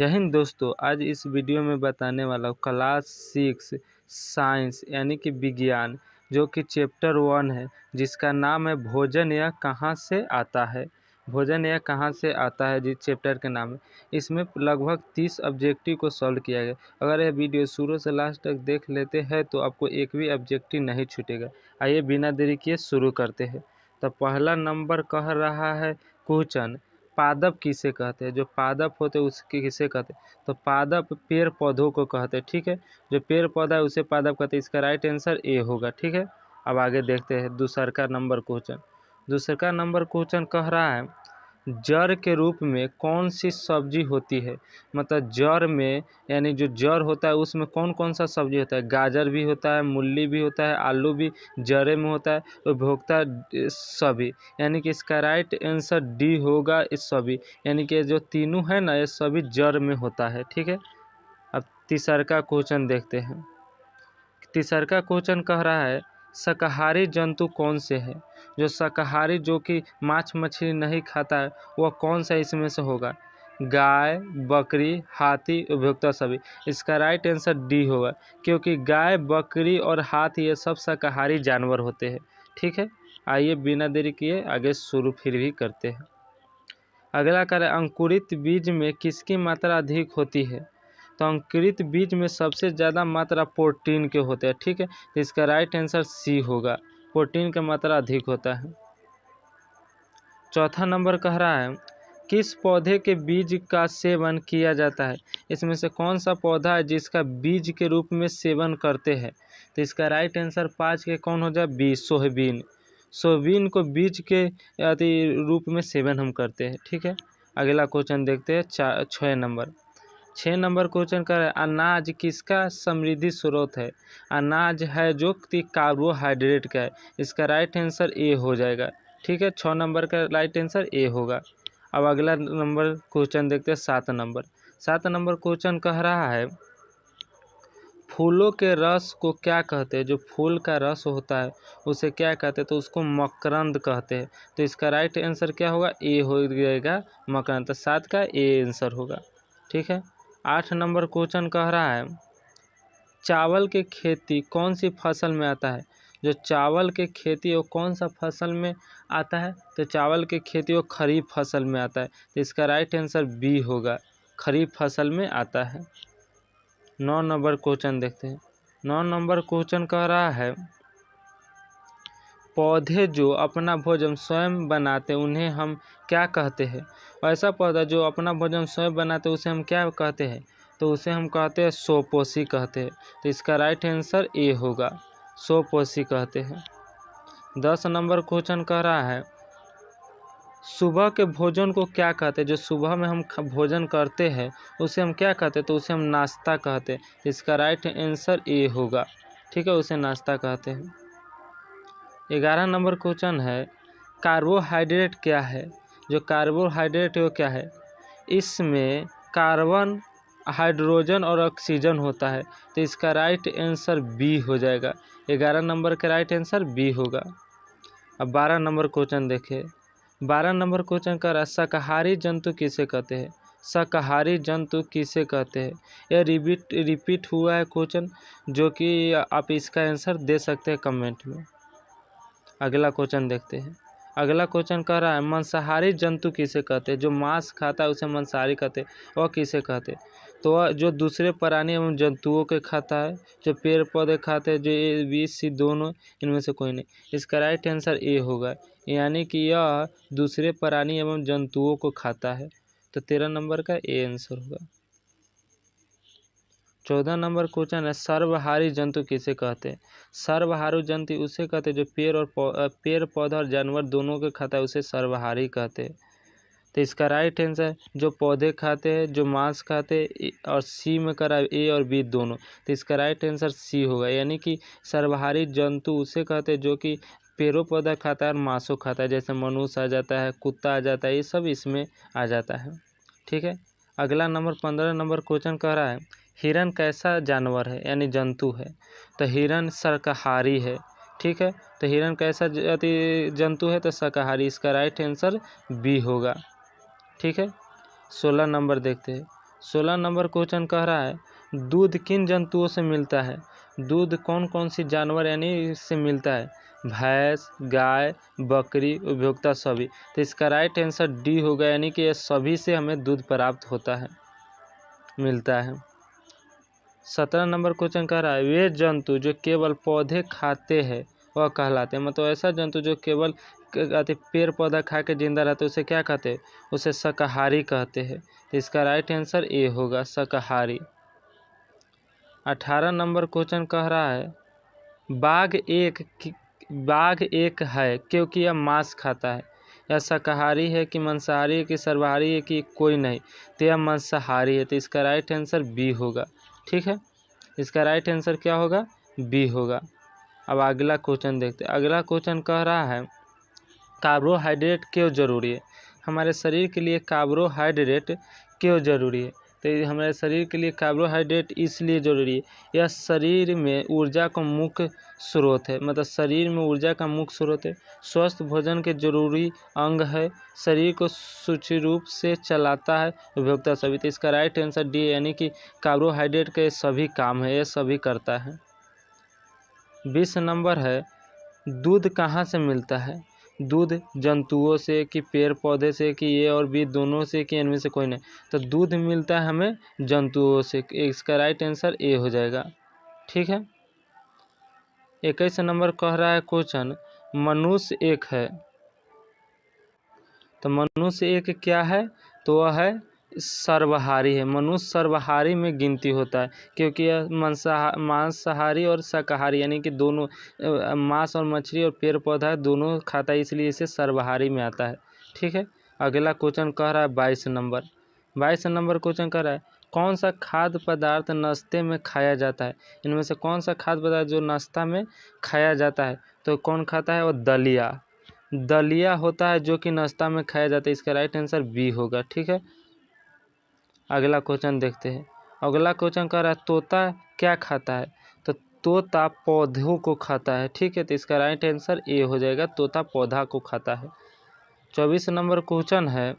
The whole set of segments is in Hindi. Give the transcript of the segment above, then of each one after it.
जय हिंद दोस्तों। आज इस वीडियो में बताने वाला हूँ क्लास 6 साइंस यानी कि विज्ञान, जो कि चैप्टर 1 है, जिसका नाम है भोजन यह कहाँ से आता है। भोजन यह कहाँ से आता है जिस चैप्टर के नाम है। इसमें लगभग 30 ऑब्जेक्टिव को सॉल्व किया गया। अगर यह वीडियो शुरू से लास्ट तक देख लेते हैं तो आपको एक भी ऑब्जेक्टिव नहीं छूटेगा। आइए बिना देरी किए शुरू करते हैं। तो पहला नंबर कह रहा है क्वेश्चन, पादप किसे कहते हैं। जो पादप होते हैं उसके किसे कहते हैं, तो पादप पेड़ पौधों को कहते हैं। ठीक है, जो पेड़ पौधा है उसे पादप कहते हैं। इसका राइट आंसर ए होगा। ठीक है, अब आगे देखते हैं दूसरा नंबर क्वेश्चन। दूसरा नंबर क्वेश्चन कह रहा है जड़ के रूप में कौन सी सब्जी होती है। मतलब जड़ में यानी जो जड़ होता है उसमें कौन कौन सा सब्जी होता है। गाजर भी होता है, मूली भी होता है, आलू भी जड़े में होता है, उपभोक्ता सभी, यानी कि इसका राइट आंसर डी होगा। इस सभी यानी कि जो तीनों है ना, ये सभी जड़ में होता है। ठीक है, अब तीसरा क्वेश्चन देखते हैं। तीसरा क्वेश्चन कह रहा है शाकाहारी जंतु कौन से है। जो शाकाहारी जो कि मांस मछली नहीं खाता है वह कौन सा इसमें से होगा। गाय, बकरी, हाथी, उपभोक्ता सभी। इसका राइट आंसर डी होगा, क्योंकि गाय, बकरी और हाथी ये सब शाकाहारी जानवर होते हैं। ठीक है, आइए बिना देरी किए आगे शुरू फिर भी करते हैं। अगला कार्य, अंकुरित बीज में किसकी मात्रा अधिक होती है। तो अंकुरित बीज में सबसे ज़्यादा मात्रा प्रोटीन के होते हैं। ठीक है, तो इसका राइट आंसर सी होगा, प्रोटीन का मात्रा अधिक होता है। चौथा नंबर कह रहा है किस पौधे के बीज का सेवन किया जाता है। इसमें से कौन सा पौधा है जिसका बीज के रूप में सेवन करते हैं। तो इसका राइट आंसर 5 के कौन हो जाए, बी, सोयाबीन। सोयाबीन को बीज के रूप में सेवन हम करते हैं। ठीक है, अगला क्वेश्चन देखते हैं। 6 नंबर क्वेश्चन कर अनाज किसका समृद्धि स्रोत है। अनाज है जो कि कार्बोहाइड्रेट का है। इसका राइट आंसर ए हो जाएगा। ठीक है, 6 नंबर का राइट आंसर ए होगा। अब अगला नंबर क्वेश्चन देखते हैं। 7 नंबर क्वेश्चन कह रहा है फूलों के रस को क्या कहते हैं। जो फूल का रस होता है उसे क्या कहते हैं, तो उसको मकरंद कहते हैं। तो इसका राइट आंसर क्या होगा, ए हो जाएगा, मकरंद। तो 7 का ए आंसर होगा। ठीक है, 8 नंबर क्वेश्चन कह रहा है चावल की खेती कौन सी फसल में आता है। जो चावल की खेती वो कौन सा फसल में आता है, तो चावल की खेती वो खरीफ फसल में आता है। तो इसका राइट आंसर बी होगा, खरीफ फसल में आता है। 9 नंबर क्वेश्चन देखते हैं। 9 नंबर क्वेश्चन कह रहा है पौधे जो अपना भोजन स्वयं बनाते उन्हें हम क्या कहते हैं। ऐसा पौधा जो अपना भोजन स्वयं बनाते उसे हम क्या कहते हैं, तो उसे हम कहते हैं स्वपोषी कहते हैं। तो इसका राइट आंसर ए होगा, स्वपोषी कहते हैं। 10 नंबर क्वेश्चन कह रहा है सुबह के भोजन को क्या कहते हैं। जो सुबह में हम भोजन करते हैं उसे हम क्या कहते हैं, तो उसे हम नाश्ता कहते हैं। इसका राइट आंसर ए होगा। ठीक है, उसे नाश्ता कहते हैं। 11 नंबर क्वेश्चन है कार्बोहाइड्रेट क्या है। जो कार्बोहाइड्रेट है वो क्या है। इसमें कार्बन, हाइड्रोजन और ऑक्सीजन होता है। तो इसका राइट आंसर बी हो जाएगा। 11 नंबर का राइट आंसर बी होगा। अब 12 नंबर क्वेश्चन देखिए। 12 नंबर क्वेश्चन का रहा शाकाहारी जंतु किसे कहते हैं। शाकाहारी जंतु किसे कहते हैं। यह रिपीट हुआ है क्वेश्चन, जो कि आप इसका आंसर दे सकते हैं कमेंट में। अगला क्वेश्चन देखते हैं। अगला क्वेश्चन कह रहा है मांसाहारी जंतु किसे कहते हैं। जो मांस खाता है उसे मांसाहारी कहते हैं। वह किसे कहते हैं, तो वह जो दूसरे प्राणी एवं जंतुओं के खाता है। जो पेड़ पौधे खाते हैं, जो ए बी सी दोनों, इनमें से कोई नहीं। इसका राइट आंसर ए होगा, यानी कि यह दूसरे प्राणी एवं जंतुओं को खाता है। तो 13 नंबर का ए आंसर होगा। 14 नंबर क्वेश्चन है सर्वहारी जंतु किसे कहते हैं। सर्वहारी जंतु उसे कहते हैं जो पेड़ पौधा और जानवर दोनों के खाता है, उसे सर्वहारी कहते हैं। तो इसका राइट आंसर जो पौधे खाते हैं, जो मांस खाते हैं, और सी में करा ए और बी दोनों। तो इसका राइट आंसर सी होगा, यानी कि सर्वहारी जंतु उसे कहते हैं जो कि पेड़ों पौधा खाता है और मांसों खाता है। जैसे मनुष्य आ जाता है, कुत्ता आ जाता है, ये सब इसमें आ जाता है। ठीक है, अगला नंबर 15 नंबर क्वेश्चन कह रहा है हिरन कैसा जानवर है यानी जंतु है। तो हिरन शाकाहारी है। ठीक है, तो हिरन कैसा जंतु है, तो शाकाहारी। इसका राइट आंसर बी होगा। ठीक है, 16 नंबर देखते हैं। 16 नंबर क्वेश्चन कह रहा है दूध किन जंतुओं से मिलता है। दूध कौन कौन सी जानवर यानी से मिलता है। भैंस, गाय, बकरी, उपभोक्ता सभी। तो इसका राइट आंसर डी होगा, यानी कि ये सभी से हमें दूध प्राप्त होता है, मिलता है। 17 नंबर क्वेश्चन कह रहा है वे जंतु जो केवल पौधे खाते हैं वह कहलाते हैं। मतलब ऐसा जंतु जो केवल कहते पेड़ पौधा खा के जिंदा रहते हैं उसे क्या कहते हैं, उसे शाकाहारी कहते हैं। तो इसका राइट आंसर ए होगा, शाकाहारी। 18 नंबर क्वेश्चन कह रहा है बाघ एक है क्योंकि यह मांस खाता है। यह शाकाहारी है कि मांसाहारी है कि सर्वाहारी है कि कोई नहीं। तो यह मांसाहारी है। तो इसका राइट आंसर बी होगा। ठीक है, इसका राइट आंसर क्या होगा, बी होगा। अब अगला क्वेश्चन देखते हैं। अगला क्वेश्चन कह रहा है कार्बोहाइड्रेट क्यों जरूरी है। हमारे शरीर के लिए कार्बोहाइड्रेट क्यों जरूरी है। तो हमारे शरीर के लिए कार्बोहाइड्रेट इसलिए जरूरी है, यह शरीर में ऊर्जा का मुख्य स्रोत है। मतलब शरीर में ऊर्जा का मुख्य स्रोत है, स्वस्थ भोजन के जरूरी अंग है, शरीर को सुचारू रूप से चलाता है, उपभोक्ता सभी। तो इसका राइट आंसर डी, यानी कि कार्बोहाइड्रेट के सभी काम है, ये सभी करता है। 20 नंबर है दूध कहाँ से मिलता है। दूध जंतुओं से कि पेड़ पौधे से कि ए और बी दोनों से कि इनमें से कोई नहीं। तो दूध मिलता है हमें जंतुओं से। इसका राइट आंसर ए हो जाएगा। ठीक है, 21 नंबर कह रहा है क्वेश्चन मनुष्य एक है। तो मनुष्य एक क्या है, तो वह है सर्वाहारी है। मनुष्य सर्वाहारी में गिनती होता है क्योंकि यह मांसाहारी और शाकाहारी यानी कि दोनों मांस और मछली और पेड़ पौधा दोनों खाता है, इसलिए इसे सर्वाहारी में आता है। ठीक है, अगला क्वेश्चन कह रहा है 22 नंबर क्वेश्चन कह रहा है कौन सा खाद्य पदार्थ नाश्ते में खाया जाता है। इनमें से कौन सा खाद्य पदार्थ जो नाश्ता में खाया जाता है, तो कौन खाता है, वो दलिया होता है जो कि नाश्ता में खाया जाता है। इसका राइट आंसर बी होगा। ठीक है, अगला क्वेश्चन देखते हैं। अगला क्वेश्चन कह रहा है तोता क्या खाता है। तो तोता पौधों को खाता है। ठीक है, तो इसका राइट आंसर ए हो जाएगा, तोता पौधा को खाता है। 24 नंबर क्वेश्चन है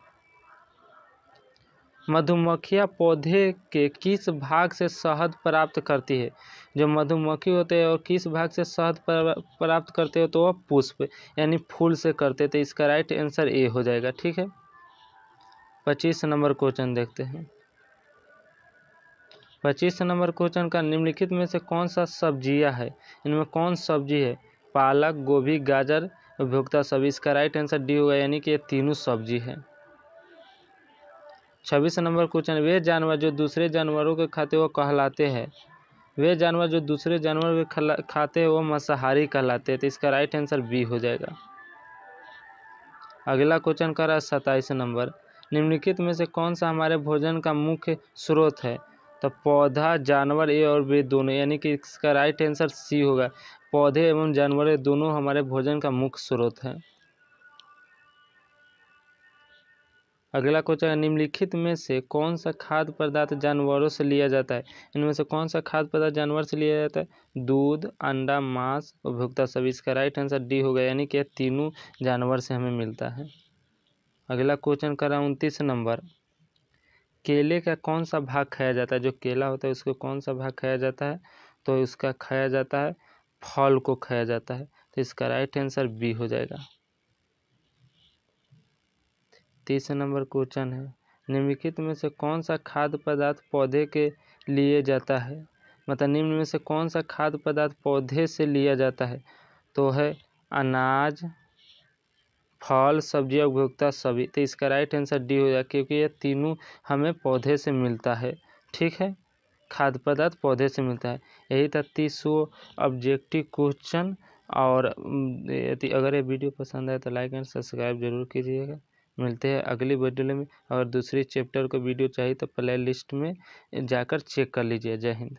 मधुमक्खियाँ पौधे के किस भाग से शहद प्राप्त करती है। जो मधुमक्खी होते हैं और किस भाग से शहद प्राप्त करते हो, तो वह पुष्प यानी फूल से करते। तो इसका राइट आंसर ए हो जाएगा। ठीक है, 25 नंबर क्वेश्चन देखते हैं। 25 नंबर क्वेश्चन का निम्नलिखित में से कौन सा सब्जियां है। इनमें कौन सब्जी है, पालक, गोभी, गाजर, उपभोक्ता सभी। इसका राइट आंसर डी होगा, यानी कि ये तीनों सब्जी है। 26 नंबर क्वेश्चन वे जानवर जो दूसरे जानवरों के खाते वो कहलाते हैं। वे जानवर जो दूसरे जानवर के खाते हैं वो मांसाहारी कहलाते हैं। तो इसका राइट आंसर बी हो जाएगा। अगला क्वेश्चन कर रहा है 27 नंबर निम्नलिखित में से कौन सा हमारे भोजन का मुख्य स्रोत है। तो पौधा, जानवर ए और बी दोनों, यानी कि इसका राइट आंसर सी होगा। पौधे एवं जानवर दोनों हमारे भोजन का मुख्य स्रोत है। अगला क्वेश्चन निम्नलिखित में से कौन सा खाद्य पदार्थ जानवरों से लिया जाता है। इनमें से कौन सा खाद्य पदार्थ जानवर से लिया जाता है, दूध, अंडा, मांस, उपभोक्ता सभी। इसका राइट आंसर डी होगा, यानी कि तीनों जानवर से हमें मिलता है। अगला क्वेश्चन कर रहा है 29 नंबर केले का कौन सा भाग खाया जाता है। जो केला होता है उसको कौन सा भाग खाया जाता है, तो इसका खाया जाता है फल को खाया जाता है। तो इसका राइट आंसर बी हो जाएगा। 30 नंबर क्वेश्चन है निम्नलिखित में से कौन सा खाद्य पदार्थ पौधे के लिए जाता है। मतलब निम्न में से कौन सा खाद्य पदार्थ पौधे से लिया जाता है, तो है अनाज, फल, सब्जियां, उपभोक्ता सभी। तो इसका राइट आंसर डी हो जाएगा, क्योंकि ये तीनों हमें पौधे से मिलता है। ठीक है, खाद्य पदार्थ पौधे से मिलता है। यही था 30वां ऑब्जेक्टिव क्वेश्चन। और अगर ये वीडियो पसंद आए तो लाइक एंड सब्सक्राइब जरूर कीजिएगा। मिलते हैं अगली वीडियो में। अगर दूसरी चैप्टर को वीडियो चाहिए तो प्ले लिस्ट में जाकर चेक कर लीजिए। जय हिंद।